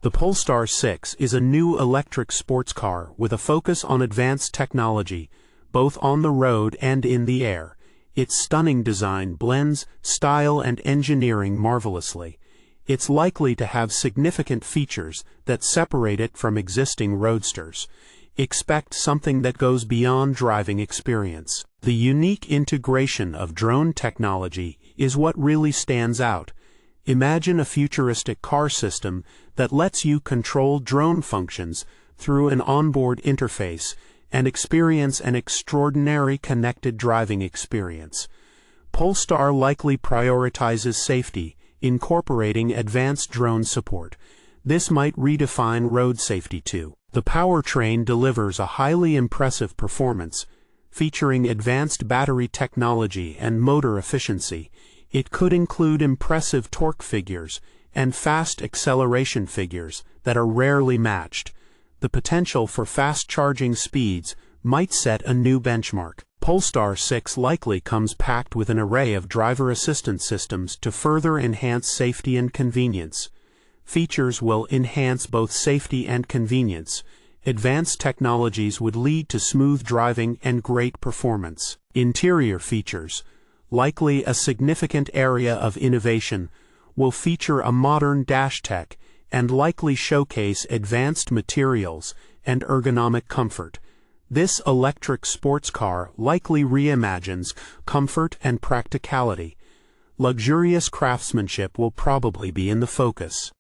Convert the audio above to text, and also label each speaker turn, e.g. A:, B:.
A: The Polestar 6 is a new electric sports car with a focus on advanced technology, both on the road and in the air. Its stunning design blends style and engineering marvelously. It's likely to have significant features that separate it from existing roadsters. Expect something that goes beyond driving experience. The unique integration of drone technology is what really stands out. Imagine a futuristic car system that lets you control drone functions through an onboard interface and experience an extraordinary connected driving experience. Polestar likely prioritizes safety, incorporating advanced drone support. This might redefine road safety too. The powertrain delivers a highly impressive performance, featuring advanced battery technology and motor efficiency. It could include impressive torque figures and fast acceleration figures that are rarely matched. The potential for fast charging speeds might set a new benchmark. Polestar 6 likely comes packed with an array of driver assistance systems to further enhance safety and convenience. Features will enhance both safety and convenience. Advanced technologies would lead to smooth driving and great performance. Interior features, likely a significant area of innovation, will feature a modern dash tech and likely showcase advanced materials and ergonomic comfort. This electric sports car likely reimagines comfort and practicality. Luxurious craftsmanship will probably be in the focus.